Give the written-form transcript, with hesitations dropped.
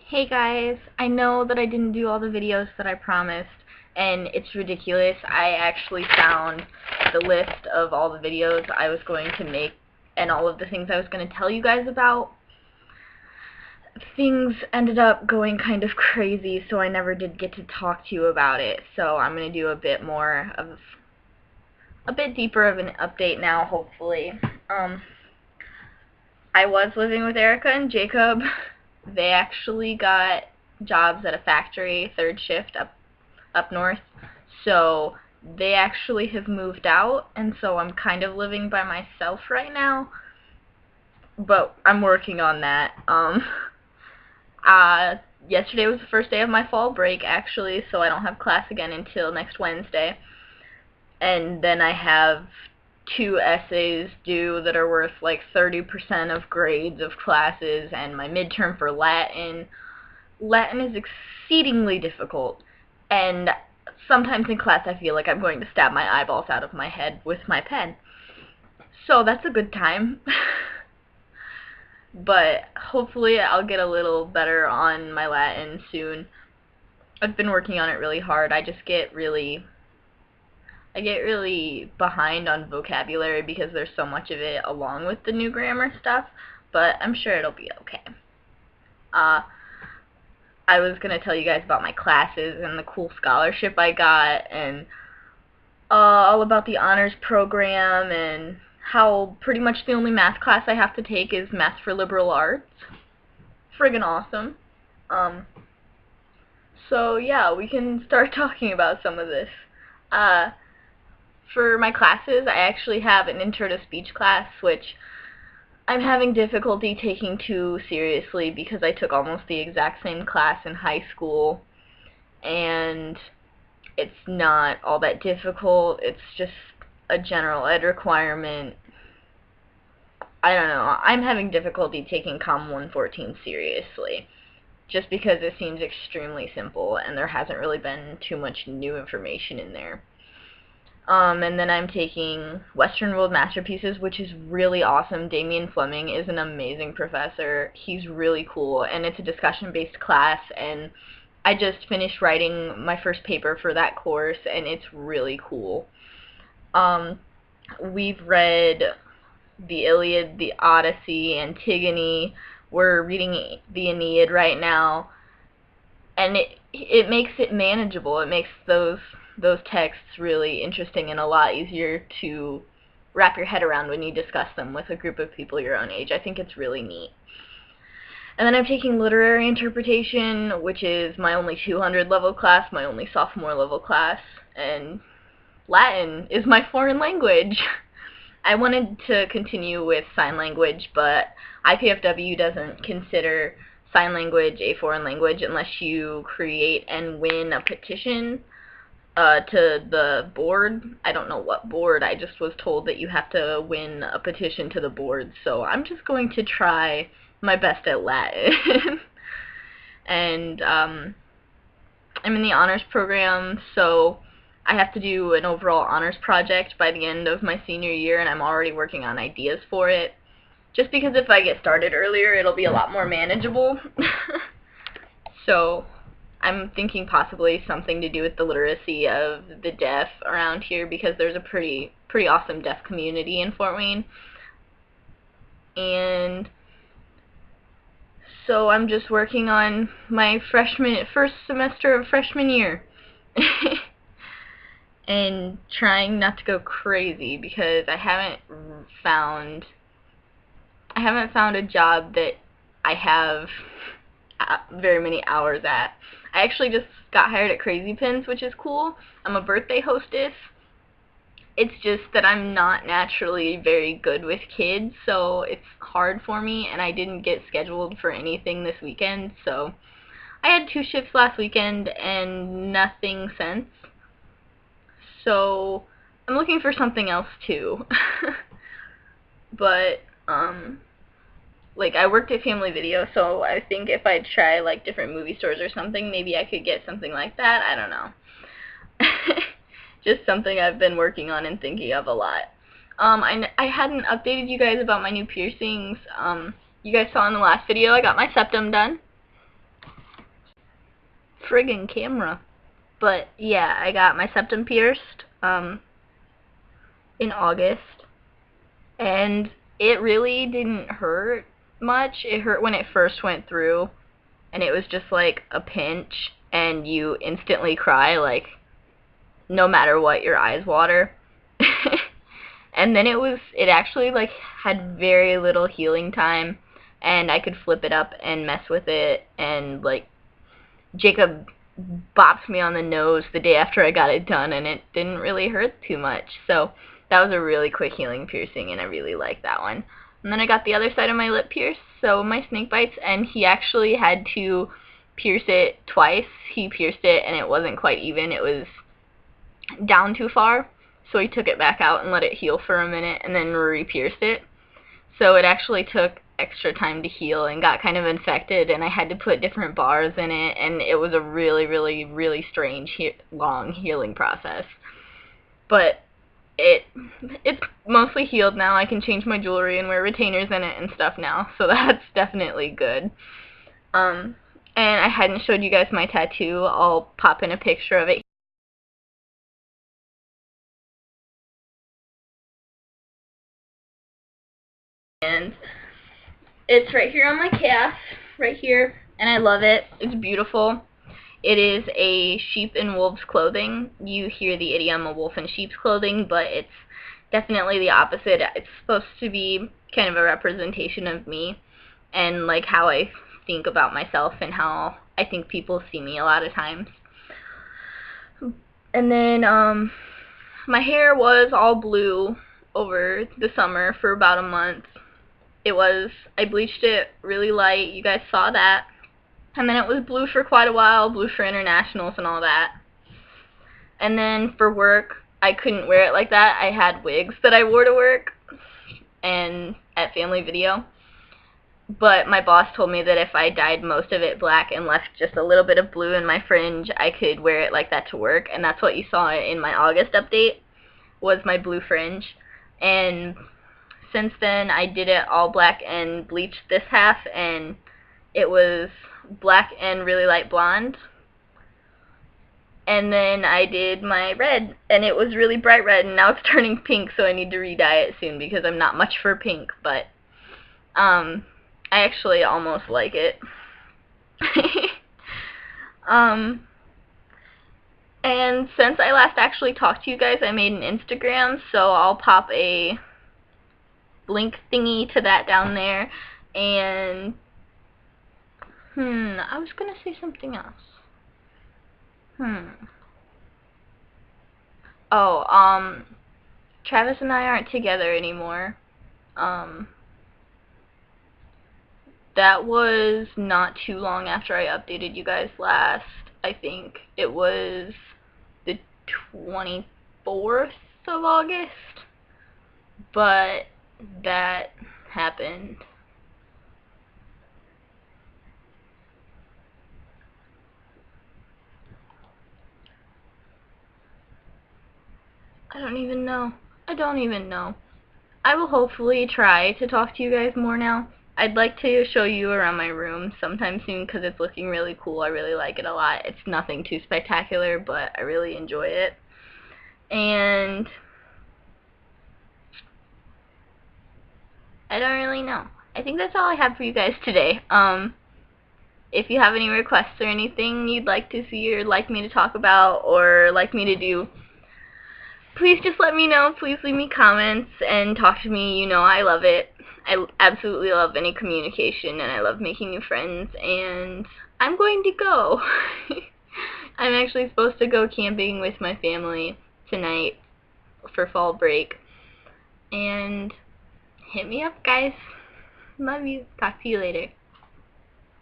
Hey guys, I know that I didn't do all the videos that I promised, and it's ridiculous. I actually found the list of all the videos I was going to make and all of the things I was going to tell you guys about. Things ended up going kind of crazy, so I never did get to talk to you about it. So I'm going to do a bit deeper of an update now, hopefully. I was living with Erica and Jacob. They actually got jobs at a factory, third shift up north. So they actually have moved out, and so I'm kind of living by myself right now. But I'm working on that. Yesterday was the first day of my fall break, actually, so I don't have class again until next Wednesday. And then I have 2 essays due that are worth like 30% of grades of classes, and my midterm for Latin. Latin is exceedingly difficult, and sometimes in class I feel like I'm going to stab my eyeballs out of my head with my pen. So that's a good time. But hopefully I'll get a little better on my Latin soon. I've been working on it really hard. I get really behind on vocabulary because there's so much of it along with the new grammar stuff, but I'm sure it'll be okay. I was going to tell you guys about my classes and the cool scholarship I got, and all about the honors program, and how pretty much the only math class I have to take is math for liberal arts. Friggin' awesome. So yeah, we can start talking about some of this. For my classes, I actually have an intro to speech class, which I'm having difficulty taking too seriously because I took almost the exact same class in high school, and it's not all that difficult. It's just a general ed requirement. I don't know. I'm having difficulty taking Com 114 seriously, just because it seems extremely simple, and there hasn't really been too much new information in there. And then I'm taking Western World Masterpieces, which is really awesome. Damian Fleming is an amazing professor. He's really cool, and it's a discussion-based class, and I just finished writing my first paper for that course, and it's really cool. We've read the Iliad, the Odyssey, Antigone. We're reading the Aeneid right now, and it makes it manageable. It makes those texts really interesting and a lot easier to wrap your head around when you discuss them with a group of people your own age. I think it's really neat. And then I'm taking literary interpretation, which is my only 200 level class, my only sophomore level class, and Latin is my foreign language. I wanted to continue with sign language, but IPFW doesn't consider sign language a foreign language unless you create and win a petition to the board. I don't know what board. I just was told that you have to win a petition to the board, so I'm just going to try my best at Latin. And I'm in the honors program, so I have to do an overall honors project by the end of my senior year, and I'm already working on ideas for it. Just because if I get started earlier, it'll be a lot more manageable. So I'm thinking possibly something to do with the literacy of the deaf around here, because there's a pretty awesome deaf community in Fort Wayne. And so I'm just working on my first semester of freshman year. And trying not to go crazy, because I haven't found a job that I have very many hours at. I actually just got hired at Crazy Pins, which is cool. I'm a birthday hostess. It's just that I'm not naturally very good with kids, so it's hard for me, and I didn't get scheduled for anything this weekend, so I had 2 shifts last weekend and nothing since. So I'm looking for something else too. But like, I worked at Family Video, so I think if I try like different movie stores or something, maybe I could get something like that. I don't know. Just something I've been working on and thinking of a lot. I hadn't updated you guys about my new piercings. You guys saw in the last video I got my septum done. friggin' camera. But yeah, I got my septum pierced in August, and it really didn't hurt much. It hurt when it first went through, and it was just like a pinch, and you instantly cry, like, no matter what, your eyes water. And then it actually, like, had very little healing time, and I could flip it up and mess with it, and, like, Jacob bopped me on the nose the day after I got it done, and it didn't really hurt too much. So that was a really quick healing piercing, and I really liked that one. And then I got the other side of my lip pierced, so my snake bites, and he actually had to pierce it twice. He pierced it, and it wasn't quite even. It was down too far, so he took it back out and let it heal for a minute, and then re-pierced it. So it actually took extra time to heal and got kind of infected, and I had to put different bars in it, and it was a really, really, really strange, long healing process. But it's mostly healed now. I can change my jewelry and wear retainers in it and stuff now, so that's definitely good. And I hadn't showed you guys my tattoo. I'll pop in a picture of it. And it's right here on my calf, right here, and I love it. It's beautiful. It is a sheep in wolf's clothing. You hear the idiom, a wolf in sheep's clothing, but it's definitely the opposite. It's supposed to be kind of a representation of me and like how I think about myself and how I think people see me a lot of times. And then my hair was all blue over the summer for about a month. I bleached it really light. You guys saw that. And then it was blue for quite a while, blue for internationals and all that. And then for work, I couldn't wear it like that. I had wigs that I wore to work and at family video. But my boss told me that if I dyed most of it black and left just a little bit of blue in my fringe, I could wear it like that to work. And that's what you saw in my August update, was my blue fringe. And since then, I did it all black and bleached this half, and it was black and really light blonde. And then I did my red, and it was really bright red, and now it's turning pink, so I need to re-dye it soon because I'm not much for pink, but I actually almost like it. And since I last actually talked to you guys, I made an Instagram, so I'll pop a link thingy to that down there. And I was gonna say something else. Oh, Travis and I aren't together anymore. That was not too long after I updated you guys last. I think it was the 24th of August. But that happened. I don't even know. I will hopefully try to talk to you guys more now. I'd like to show you around my room sometime soon because it's looking really cool. I really like it a lot. It's nothing too spectacular, but I really enjoy it. And I don't really know. I think that's all I have for you guys today. If you have any requests or anything you'd like to see or like me to talk about or like me to do, please just let me know. Please leave me comments and talk to me. You know I love it. I absolutely love any communication, and I love making new friends, and I'm going to go. I'm actually supposed to go camping with my family tonight for fall break. And hit me up, guys. Love you. Talk to you later.